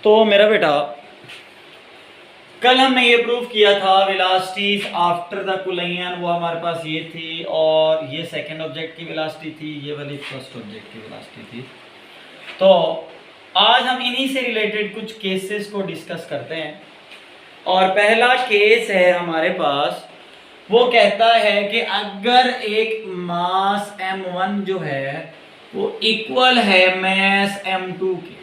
तो मेरा बेटा कल हमने ये प्रूव किया था वेलोसिटीज आफ्टर द कोलिजन, वो हमारे पास ये थी और ये सेकंड ऑब्जेक्ट की वेलोसिटी थी, ये वाली फर्स्ट ऑब्जेक्ट की वेलोसिटी थी। तो आज हम इन्हीं से रिलेटेड कुछ केसेस को डिस्कस करते हैं। और पहला केस है हमारे पास, वो कहता है कि अगर एक मास m1 जो है वो इक्वल है मास m2 के।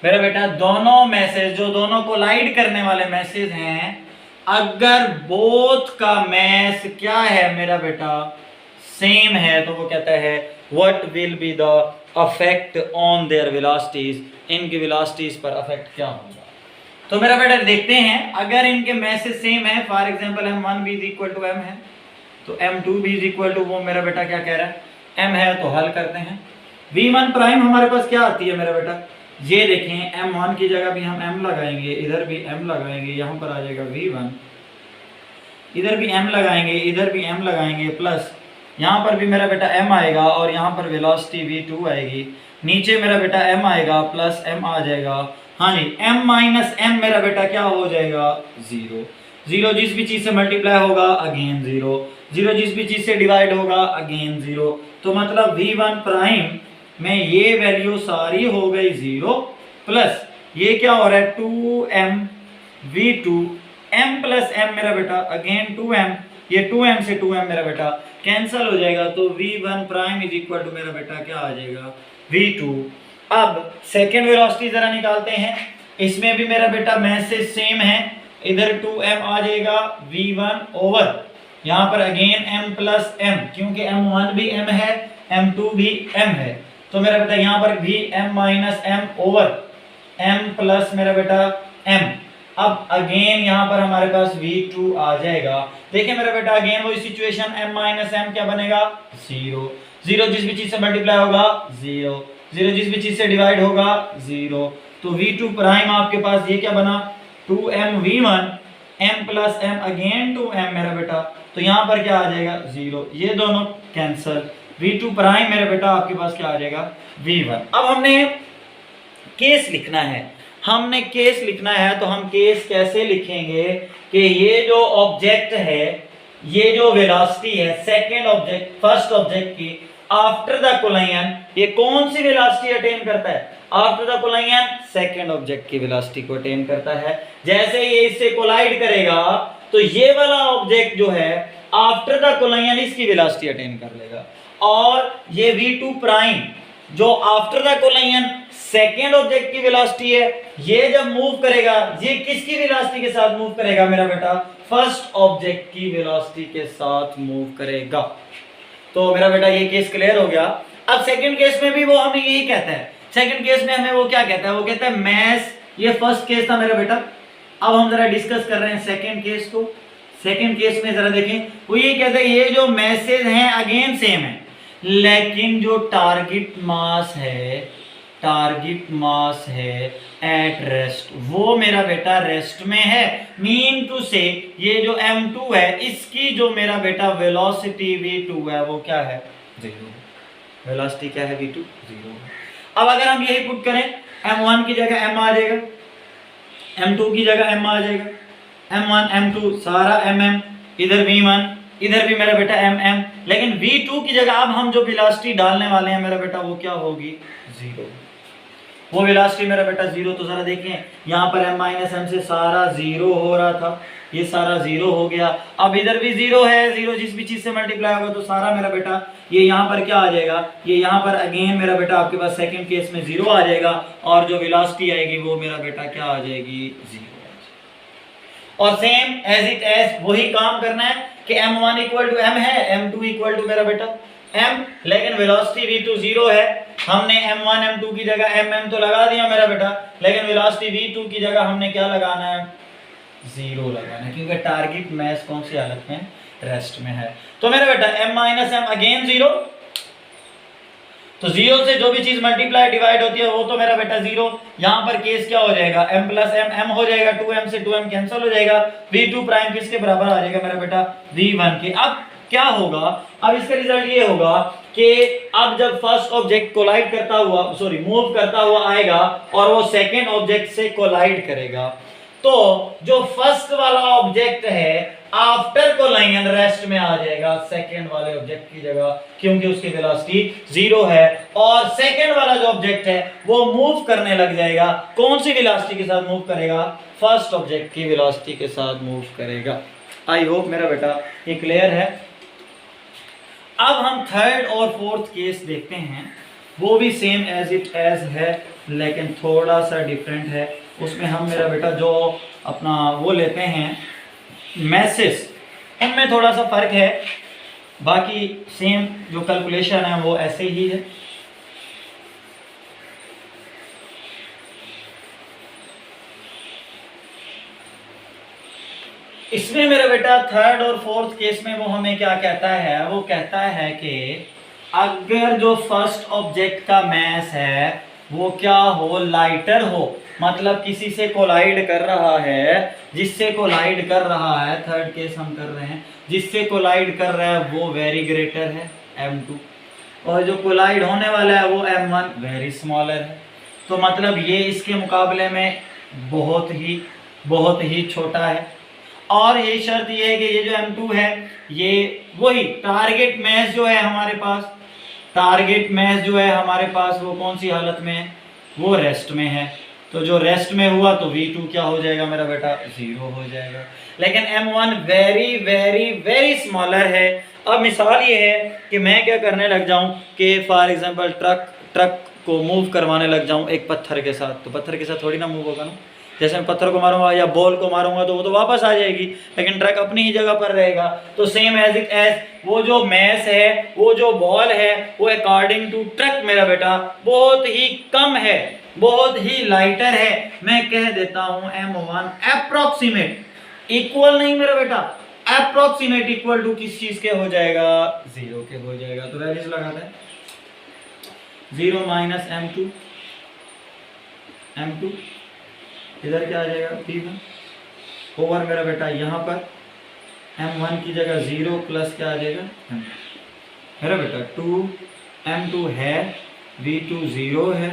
मेरा बेटा दोनों मैसेज जो दोनों कोलाइड करने वाले मैसेज हैं, अगर बोथ का मैस क्या है मेरा बेटा सेम है, तो वो कहता है what will be the affect on their velocities, इनकी वेलोसिटीज पर अफेक्ट क्या होगा। तो मेरा बेटा देखते हैं, अगर इनके मैसेज सेम है, फॉर एग्जांपल m1 भी इक्वल टू m है, तो m2 भी इक्वल टू, वो मेरा बेटा क्या कह रहा है m है, तो हल करते हैं। v1 प्राइम हमारे पास क्या आती है मेरा बेटा, ये देखें m1 की जगह भी हम m लगाएंगे, इधर भी m लगाएंगे, यहाँ पर आ जाएगा v1, इधर भी m लगाएंगे, इधर भी m लगाएंगे, प्लस यहाँ पर भी मेरा बेटा m आएगा और यहाँ पर वेलोसिटी v2 आएगी, नीचे मेरा बेटा m आएगा प्लस m आ जाएगा। हाँ जी, m माइनस m मेरा बेटा क्या हो जाएगा, जीरो। जीरो जिस भी चीज से मल्टीप्लाई होगा अगेन जीरो, जीरो जिस भी चीज से डिवाइड होगा अगेन जीरो। तो मतलब v1 प्राइम में ये वैल्यू सारी हो गई जीरो, प्लस ये क्या हो रहा है 2m v2, m plus m मेरा बेटा अगेन 2m, ये 2m से 2m मेरा बेटा कैंसल हो जाएगा, तो v1 prime is equal to मेरा बेटा क्या आ जाएगा v2। अब सेकेंड वेलोसिटी जरा निकालते हैं, इसमें भी मेरा बेटा मैसेज सेम है, इधर 2m आ जाएगा v1 ओवर यहाँ पर अगेन m प्लस m, क्योंकि m1 भी m है m2 भी m है, तो मेरा बेटा यहाँ पर भी m minus m over m plus मेरा बेटा m। अब अगेन यहाँ पर हमारे पास v2 आ जाएगा। देखिए मेरा बेटा अगेन वही सिचुएशन, m माइनस m क्या बनेगा जीरो, जीरो जिस भी चीज से मल्टीप्लाई होगा जीरो, जीरो जिस भी चीज से डिवाइड होगा जीरो, तो v2 प्राइम आपके पास ये क्या बना 2m v1 m plus m again 2m मेरा बेटा, तो यहाँ पर क्या आ जाएगा जीरो, ये दोनों कैंसल, v2 प्राइम मेरा बेटा आपके पास क्या आ जाएगा v1। अब हमने केस लिखना है, हमने केस लिखना है, तो हम केस कैसे लिखेंगे कि ये जो ऑब्जेक्ट है, ये जो वेलोसिटी है सेकंड ऑब्जेक्ट फर्स्ट ऑब्जेक्ट की आफ्टर द कोलिजन, ये कौन सी वेलोसिटी अटेन करता है, after the collision second object की वेलोसिटी को अटेन करता है। जैसे ये इससे कोलाइड करेगा तो ये वाला ऑब्जेक्ट जो है आफ्टर द कोलिजन इसकी वेलोसिटी अटेन कर लेगा, और ये v2 प्राइम जो after the collision second object की वेलोसिटी है, ये जब मूव करेगा ये किसकी वेलोसिटी के साथ मूव करेगा मेरा बेटा, फर्स्ट ऑब्जेक्ट की वेलोसिटी के साथ मूव करेगा। तो मेरा बेटा ये केस क्लियर हो गया। अब सेकंड केस में भी वो हमें यही कहता है, सेकंड केस में हमें वो क्या कहता है, वो कहता है मैस, ये फर्स्ट केस था मेरा बेटा, अब हम जरा डिस्कस कर रहे हैं सेकंड केस को। सेकंड केस में जरा देखें, वो ये कहता है ये जो मैसेज हैं अगेन सेम है, लेकिन जो टारगेट मास है एट रेस्ट, वो मेरा बेटा रेस्ट में है। मीन टू से ये जो m2 है इसकी जो मेरा बेटा वेलोसिटी v2 है वो क्या है जीरो, वेलोसिटी क्या है v2 जीरो। अब अगर हम यही पुट करें, m1 की जगह m आ जाएगा, m2 की जगह m आ जाएगा, m1 m2 सारा mm, इधर v1 इधर भी मेरा बेटा mm, लेकिन v2 की जगह अब हम जो वेलोसिटी डालने वाले हैं मेरा बेटा वो क्या होगी जीरो, वो वेलोसिटी मेरा बेटा जीरो। तो जरा देखें यहाँ पर m माइनस m से सारा जीरो हो रहा था, ये सारा जीरो हो गया, अब इधर भी जीरो है, जीरो जिस भी चीज से मल्टीप्लाई होगा तो सारा मेरा बेटा ये यहाँ पर क्या आ जाएगा, ये यहाँ पर अगेन मेरा बेटा आपके पास सेकंड केस में जीरो आ जाएगा, और जो वेलोसिटी आएगी वो मेरा बेटा क्या आ जाएगी जीरो। और सेम एज इट एज वही काम करना है कि m1 इक्वल टू m है, m2 इक्वल टू मेरा बेटा m, लेकिन वेलोसिटी v2 जीरो है, हमने m1 m2 की जगह mm तो लगा दिया मेरा बेटा, लेकिन वेलोसिटी v2 की जगह हमने क्या लगाना है जीरो लगाना है, क्योंकि टारगेट मैस कौन सी हालत में रेस्ट में है। तो मेरा बेटा m minus m again zero, तो जीरो से जो भी चीज मल्टीप्लाई डिवाइड होती है वो तो मेरा बेटा जीरो, यहाँ पर केस क्या हो जाएगा m प्लस m हो जाएगा, 2m से 2m कैंसिल हो जाएगा, v2 प्राइम किसके बराबर आ जाएगा मेरा बेटा v1 के। अब क्या होगा, अब इसका रिजल्ट ये होगा कि अब जब फर्स्ट ऑब्जेक्ट कोलाइड करता हुआ मूव करता हुआ आएगा और वो सेकेंड ऑब्जेक्ट से कोलाइड करेगा, तो जो फर्स्ट वाला ऑब्जेक्ट है आफ्टर कोलाइजन रेस्ट में आ जाएगा सेकेंड वाले ऑब्जेक्ट की जगह, क्योंकि उसकी वेलोसिटी 0 है, और सेकेंड वाला जो ऑब्जेक्ट है वो मूव करने लग जाएगा। कौन सी वेलोसिटी के साथ मूव करेगा? फर्स्ट ऑब्जेक्ट की वेलोसिटी के साथ मूव करेगा। आई होप मेरा बेटा ये क्लियर है। अब हम थर्ड और फोर्थ केस देखते हैं, वो भी सेम एज इट एज है लेकिन थोड़ा सा डिफरेंट है। उसमें हम मेरा बेटा जो अपना वो लेते हैं मैसेस, उनमें थोड़ा सा फर्क है, बाकी सेम जो कैलकुलेशन है वो ऐसे ही है। इसमें मेरा बेटा थर्ड और फोर्थ केस में वो हमें क्या कहता है? वो कहता है कि अगर जो फर्स्ट ऑब्जेक्ट का मास है वो क्या हो? लाइटर हो, मतलब किसी से कोलाइड कर रहा है, जिससे कोलाइड कर रहा है, थर्ड केस हम कर रहे हैं, जिससे कोलाइड कर रहा है वो वेरी ग्रेटर है m2, और जो कोलाइड होने वाला है वो m1 वेरी स्मॉलर है। तो मतलब ये इसके मुकाबले में बहुत ही छोटा है। और ये शर्त ये है कि ये जो m2 है ये वही टारगेट मैस जो है हमारे पास, टारगेट मैस जो है हमारे पास वो कौन सी हालत में है? वो रेस्ट में है। तो जो रेस्ट में हुआ तो v2 क्या हो जाएगा मेरा बेटा? 0 हो जाएगा। लेकिन m1 very very very smaller है। अब मिसाल ये है कि मैं क्या करने लग जाऊं कि फॉर एग्जांपल ट्रक को मूव करवाने लग जाऊं एक पत्थर के साथ, तो पत्थर के साथ थोड़ी ना मूव होगा ना। जैसे मैं पत्थर को मारूंगा या बॉल को मारूंगा तो वो तो वापस आ जाएगी, लेकिन ट्रक अपनी ही जगह पर रहेगा। तो सेम एज इट एज वो जो मैस है, वो जो बॉल है, वो अकॉर्डिंग टू ट्रक मेरा बेटा बहुत ही कम है, बहुत ही लाइटर है। मैं कह देता हूं m1 अप्रोक्सीमेट, इक्वल नहीं मेरा बेटा, अप्रोक्सीमेट इक्वल टू किस चीज के हो जाएगा? 0 के हो जाएगा। तो वैल्यूज लगाते हैं 0 माइनस m2 इधर क्या आ जाएगा? p1 ओवर मेरा बेटा यहाँ पर m1 की जगह 0 प्लस क्या आ जाएगा? मेरा बेटा 2 m2 है, v2 0 है,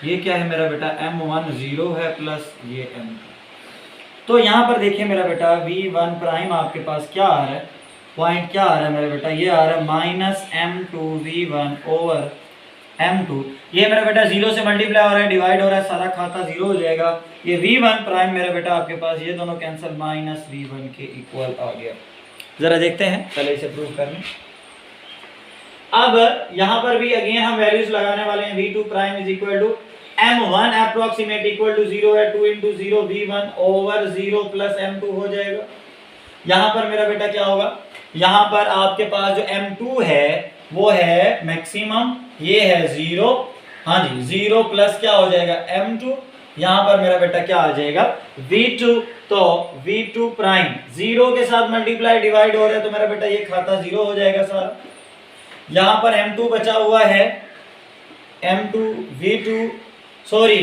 ये क्या है मेरा बेटा? m1 0 है प्लस ये m2। तो यहाँ पर देखिए मेरा बेटा v1 प्राइम आपके पास क्या आ रहा है? पॉइंट क्या आ रहा है मेरा बेटा? ये आ रहा है minus m2 v1 over m2। ये मेरा बेटा 0 से मल्टीप्लाई हो रहा है, डिवाइड हो रहा है, सारा खाता 0 हो जाएगा। ये v1 प्राइम मेरा बेटा आपके पास ये दोनों कैंसिल, माइनस v1 के इक्वल आ गया। जरा देखते हैं, पहले इसे प्रूव करने। अब यहाँ पर भी अगेन हम वैल्यूज लगाने वाले हैं। v2 prime is equal to m1 approximate equal to 0 है, 2 into 0 v1 over 0 plus m2 हो जाएगा। यहाँ पर मेरा बेटा क्या होगा? यहाँ पर आपके पास जो m2 है वो है मैक्सिमम, ये है 0, हाँ जी 0 प्लस क्या हो जाएगा? m2। यहाँ पर मेरा बेटा क्या आ जाएगा? v2। तो v2 प्राइम 0 के साथ मल्टीप्लाई डिवाइड हो रहा है तो मेरा बेटा ये खाता 0 हो जाएगा सारा। यहाँ पर m2 बचा हुआ है, m2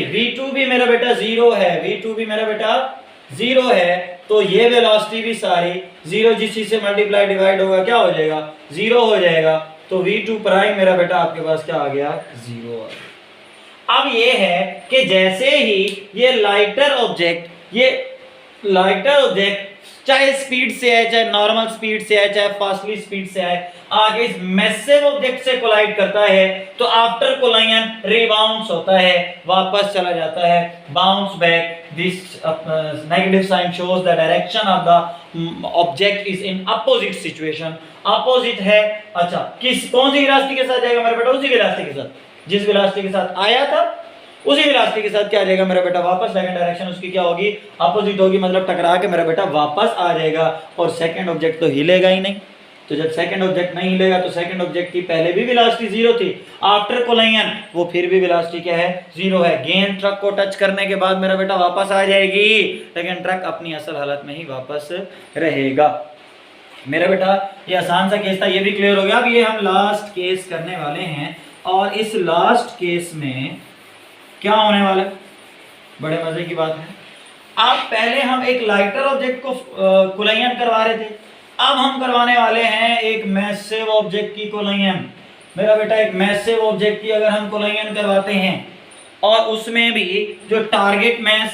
v2 भी मेरा बेटा 0 है, v2 भी मेरा बेटा 0 है। तो ये वेलोसिटी भी सारी 0, जिस चीज से मल्टीप्लाई डिवाइड होगा क्या हो जाएगा? 0 हो जाएगा। तो v2 प्राइम मेरा बेटा आपके पास क्या आ गया? 0 आ गया। अब ये है कि जैसे ही ये लाइटर ऑब्जेक्ट चाहे स्पीड से आए, चाहे नॉर्मल स्पीड से आए, चाहे फास्टली स्पीड से आए, आगे इस मैसिव ऑब्जेक्ट से कोलाइड करता है तो आफ्टर कोलाइजन रिबाउंस होता है, वापस चला जाता है, bounce back. This negative sign shows the direction of the object is in opposite situation. Opposite है, अच्छा कौन सी वेलोसिटी के साथ जाएगा मेरा बेटा? उसी वेलोसिटी के साथ, जिस वेलोसिटी के साथ आया था उसी वेलोसिटी के साथ क्या जाएगा मेरा बेटा? वापस। सेकंड डायरेक्शन उसकी क्या होगी? अपोजिट होगी, मतलब टकरा के मेरा बेटा वापस आ जाएगा। और सेकंड ऑब्जेक्ट तो हिलेगा ही नहीं। तो जब सेकंड ऑब्जेक्ट नहीं हिलेगा तो सेकंड ऑब्जेक्ट की पहले भी वेलोसिटी 0 थी, आफ्टर कोलाइजन वो फिर भी वेलोसिटी क्या है? 0 है। गेंद ट्रक को टच करने के बाद मेरा बेटा वापस आ जाएगी, लेकिन ट्रक अपनी असल हालत में ही वापस रहेगा। मेरा बेटा ये आसान सा केस था, ये भी क्लियर हो गया। अब ये हम लास्ट केस करने वाले हैं, और इस लास्ट केस में क्या होने वाला है? बड़े मजे की बात है। अब पहले हम एक लाइटर ऑब्जेक्ट को कोलाइजन करवा रहे थे, अब हम करवाने वाले हैं एक मैसिव ऑब्जेक्ट की कोलाइजन। मेरा बेटा एक मैसिव ऑब्जेक्ट की अगर हम कोलाइन करवाते हैं और उसमें भी जो टारगेट मैस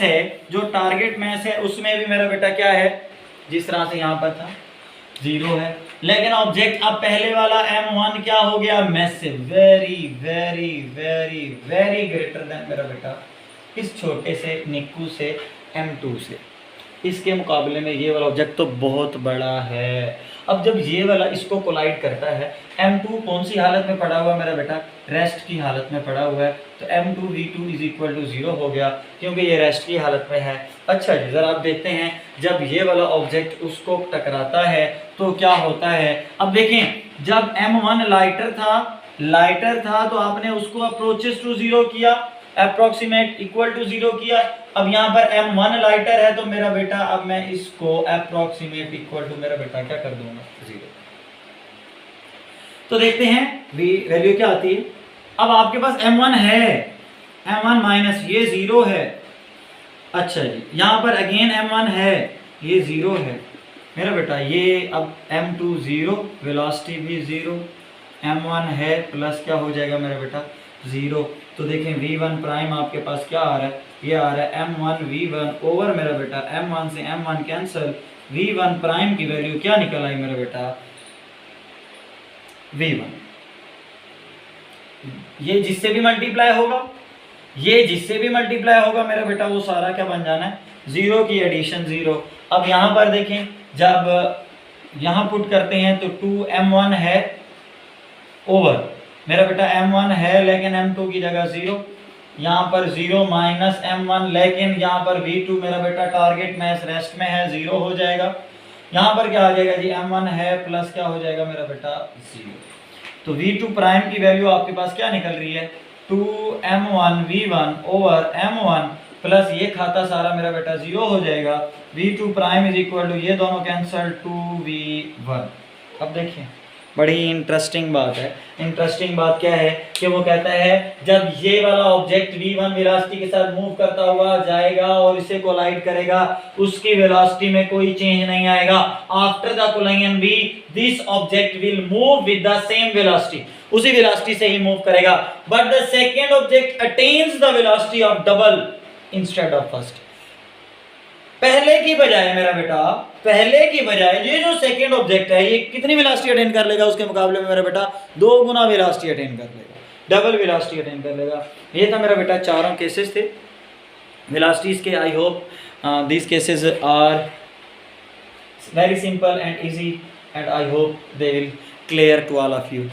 है उसमें भी मेरा बेटा क्या है, जिस तरह से यहाँ पर था 0 है, लेकिन ऑब्जेक्ट अब पहले वाला M1 क्या हो गया, massive, very very very very greater than मेरा बेटा इस छोटे से निक्कू से M2 से। इसके मुकाबले में ये वाला ऑब्जेक्ट तो बहुत बड़ा है। अब जब ये वाला इसको कोलाइड करता है, M2 कौन सी हालत में पड़ा हुआ है मेरा बेटा, रेस्ट की हालत में पड़ा हुआ है, तो M2 V2 is equal to 0 हो गया क्योंकि ये रेस्ट की हालत में है। अच्छा जी, ज़रा आप देखते हैं जब ये वाला ऑब्जेक्ट उसको टकराता है तो क्या होता है। अब देखें जब M1 लाइटर था तो आपने उसको अप्रोचेस टू 0 किया, अप्रोक्सीमेट इक्वल टू 0 किया। अब यहाँ पर M1 लाइटर है तो मेरा बेटा अब मैं इसको अप्रोक्सीमेट इक्वल टू मेरा बेटा क्या कर दूंगा 0। तो देखते हैं वैल्यू क्या आती है। अब आपके पास M1 है, M1 माइनस ये 0 है। अच्छा जी, यहाँ पर अगेन M1 है, ये 0 है मेरा बेटा। ये अब M2 0, वेलोसिटी भी 0, M1 है प्लस क्या हो जाएगा मेरा बेटा 0। तो देखें V1 प्राइम आपके पास क्या आ रहा है, ये आ रहा है M1 V1 ओवर मेरा बेटा M1 से M1 कैंसिल, V1 प्राइम की वैल्यू क्या निकल आई मेरा बेटा V1। ये जिससे भी मल्टीप्लाई होगा मेरा बेटा वो सारा क्या बन जाना है 0 की एडिशन 0। अब यहाँ पर देखें जब यहाँ पुट करते हैं तो 2M1 है ओवर मेरा बेटा M1 है लेकिन M2 की जगह 0, यहाँ पर 0 माइनस M1, लेकिन यहाँ पर V2 मेरा बेटा टारगेट मैस रेस्ट में है 0 हो जाएगा। यहाँ पर क्या आ जाएगा जी M1 है प्लस क्या हो जाएगा मेरा बेटा 0। तो V2 प्राइम की वैल्यू आपके पास क्या निकल रही है 2M1 V1 over M1 plus ये खाता सारा मेरा बेटा 0 हो जाएगा। V2 prime is equal to ये दोनों कैंसल 2V1। अब देखिए बड़ी इंटरेस्टिंग बात है। इंटरेस्टिंग बात क्या है कि वो कहता है जब ये वाला ऑब्जेक्ट V1 वेलोसिटी के साथ मूव करता हुआ जाएगा और इसे कोलाइड करेगा उसकी वेलोसिटी में कोई चेंज नहीं आएगा। After the collision V this object will move with the same velocity, उसी वेलोसिटी से ही मूव करेगा, but the second object attains the velocity of double instead of first. पहले की बजाय मेरा बेटा ये जो सेकंड ऑब्जेक्ट है ये कितनी वेलोसिटी अटेन कर लेगा उसके मुकाबले में मेरा बेटा 2 गुना वेलोसिटी अटेन कर लेगा, डबल वेलोसिटी अटेन कर लेगा। ये था मेरा बेटा चारों केसेस थे वेलोसिटीज के। I hope these cases are very simple and easy and I hope they will clear to all of you.